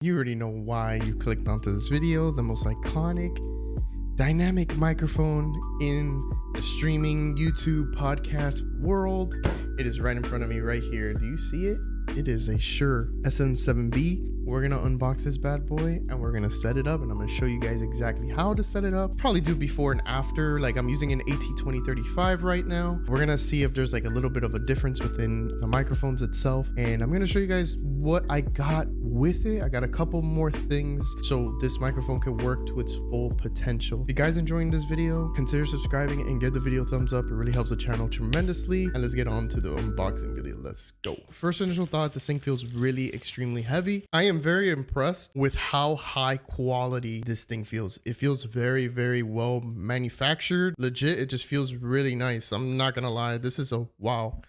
You already know why you clicked onto this video. The most iconic dynamic microphone in the streaming YouTube podcast world. It is right in front of me right here. Do you see it? It is a Shure SM7B. We're gonna unbox this bad boy and we're gonna set it up, and I'm gonna show you guys exactly how to set it up. Probably do before and after. Like, I'm using an AT2035 right now. We're gonna see if there's like a little bit of a difference within the microphones itself, and I'm gonna show you guys what I got with it. I got a couple more things so this microphone can work to its full potential. If you guys enjoying this video, consider subscribing and give the video a thumbs up. It really helps the channel tremendously. And let's get on to the unboxing video. Let's go. First initial thought, this thing feels really extremely heavy. I am very impressed with how high quality this thing feels. It feels very, very well manufactured. Legit, it just feels really nice. I'm not gonna lie, this is a wow.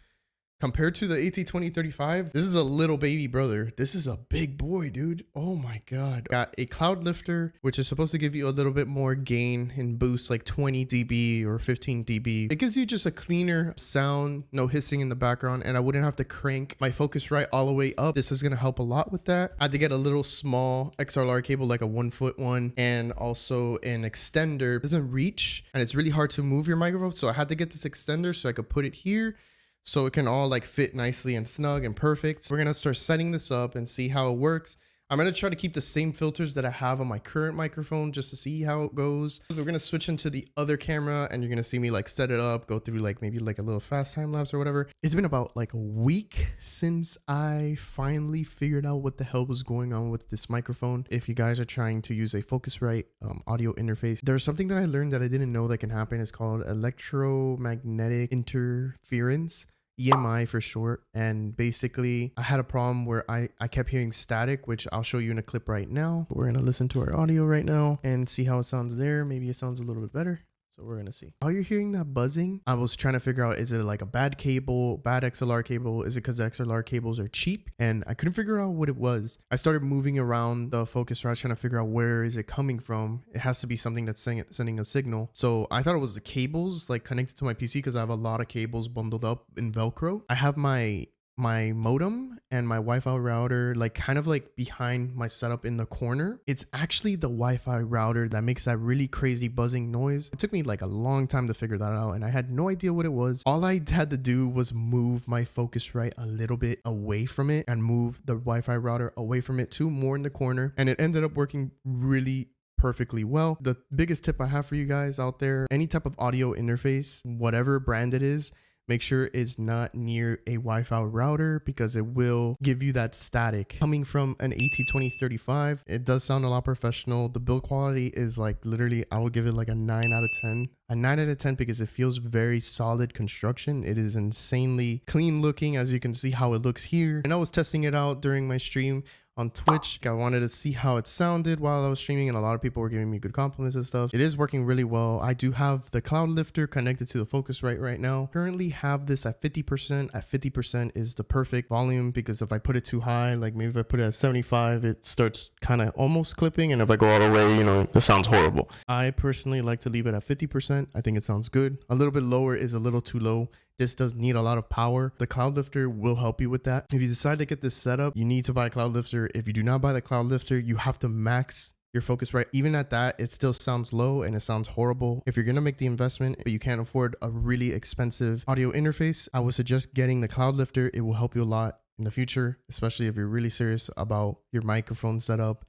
Compared to the AT2035, this is a little baby brother. This is a big boy, dude. Oh my God. Got a cloud lifter, which is supposed to give you a little bit more gain and boost, like 20 dB or 15 dB. It gives you just a cleaner sound, no hissing in the background, and I wouldn't have to crank my Focusrite all the way up. This is gonna help a lot with that. I had to get a little small XLR cable, like a 1-foot one, and also an extender. It doesn't reach, and it's really hard to move your microphone, so I had to get this extender so I could put it here, so it can all like fit nicely and snug and perfect. We're gonna start setting this up and see how it works. I'm gonna try to keep the same filters that I have on my current microphone just to see how it goes. So we're gonna switch into the other camera and you're gonna see me like set it up, go through like maybe like a little fast time lapse or whatever. It's been about like a week since I finally figured out what the hell was going on with this microphone. If you guys are trying to use a Focusrite audio interface, there's something that I learned that I didn't know that can happen. It's called electromagnetic interference. EMI for short. And basically I had a problem where I kept hearing static, which I'll show you in a clip right now. We're gonna listen to our audio right now and see how it sounds there. Maybe it sounds a little bit better. So we're gonna see. While you're hearing that buzzing, I was trying to figure out, is it like a bad cable, bad XLR cable? Is it because the XLR cables are cheap? And I couldn't figure out what it was. I started moving around the Focusrite trying to figure out where is it coming from. It has to be something that's sending a signal. So I thought it was the cables like connected to my PC because I have a lot of cables bundled up in Velcro. I have my modem and my Wi-Fi router like kind of like behind my setup in the corner. It's actually the Wi-Fi router that makes that really crazy buzzing noise. It took me like a long time to figure that out and I had no idea what it was. All I had to do was move my Focusrite a little bit away from it and move the Wi-Fi router away from it too, more in the corner, and it ended up working really perfectly well. The biggest tip I have for you guys out there, any type of audio interface, whatever brand it is, make sure it's not near a Wi-Fi router because it will give you that static. Coming from an AT2035, it does sound a lot professional. The build quality is like literally, I would give it like a 9 out of 10. A 9 out of 10 because it feels very solid construction. It is insanely clean looking, as you can see how it looks here. And I was testing it out during my stream on Twitch. I wanted to see how it sounded while I was streaming, and a lot of people were giving me good compliments and stuff. It is working really well. I do have the cloud lifter connected to the Focusrite right now. Currently have this at 50%. At 50% is the perfect volume because if I put it too high, like maybe if I put it at 75, it starts kind of almost clipping, and if I go all the way, you know, it sounds horrible. I personally like to leave it at 50%. I think it sounds good. A little bit lower is a little too low. This does need a lot of power. The cloud lifter will help you with that. If you decide to get this set up, you need to buy a cloud lifter. If you do not buy the cloud lifter, you have to max your Focusrite. Even at that, it still sounds low and it sounds horrible. If you're gonna make the investment, but you can't afford a really expensive audio interface, I would suggest getting the cloud lifter. It will help you a lot in the future, especially if you're really serious about your microphone setup.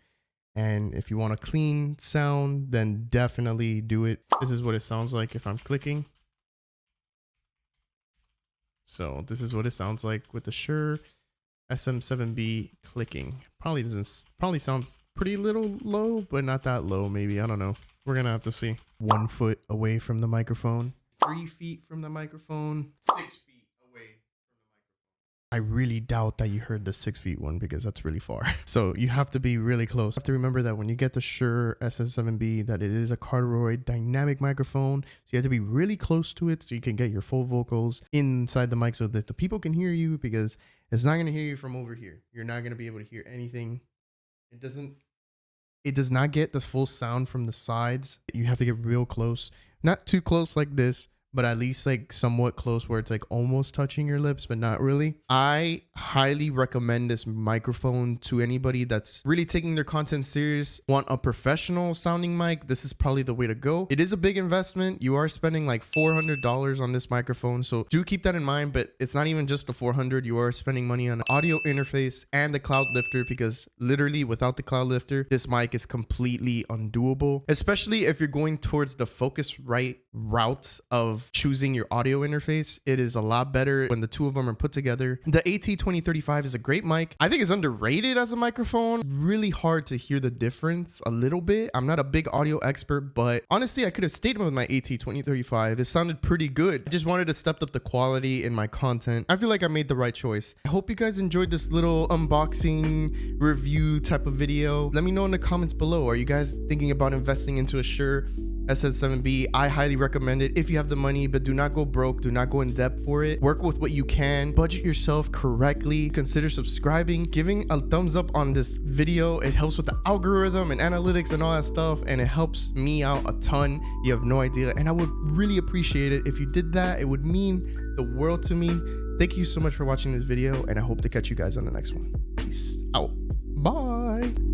And if you want a clean sound, then definitely do it. This is what it sounds like if I'm clicking. So this is what it sounds like with the Shure SM7B clicking. Probably sounds pretty little low, but not that low maybe. I don't know. We're gonna have to see. 1 foot away from the microphone, 3 feet from the microphone, 6 feet away from the microphone. I really doubt that you heard the 6 feet one because that's really far. So you have to be really close. You have to remember that when you get the Shure SM7B, that it is a cardioid dynamic microphone. So you have to be really close to it so you can get your full vocals inside the mic so that the people can hear you, because it's not going to hear you from over here. You're not going to be able to hear anything. It does not get the full sound from the sides. You have to get real close, not too close like this, but at least like somewhat close where it's like almost touching your lips, but not really. I highly recommend this microphone to anybody that's really taking their content serious, want a professional sounding mic. This is probably the way to go. It is a big investment. You are spending like $400 on this microphone, so do keep that in mind. But it's not even just the $400. You are spending money on audio interface and the cloud lifter, because literally without the cloud lifter, this mic is completely undoable, especially if you're going towards the Focusrite route of choosing your audio interface. It is a lot better when the two of them are put together. The AT2035 is a great mic. I think it's underrated as a microphone. Really hard to hear the difference a little bit. I'm not a big audio expert, but honestly, I could have stayed with my AT2035. It sounded pretty good. I just wanted to step up the quality in my content. I feel like I made the right choice. I hope you guys enjoyed this little unboxing review type of video. Let me know in the comments below. Are you guys thinking about investing into a SHURE SM7B? I highly recommend it if you have the money, but do not go broke. Do not go in debt for it. Work with what you can. Budget yourself correctly. Consider subscribing, giving a thumbs up on this video. It helps with the algorithm and analytics and all that stuff, and it helps me out a ton. You have no idea, and I would really appreciate it if you did that. It would mean the world to me. Thank you so much for watching this video, and I hope to catch you guys on the next one. Peace out. Bye.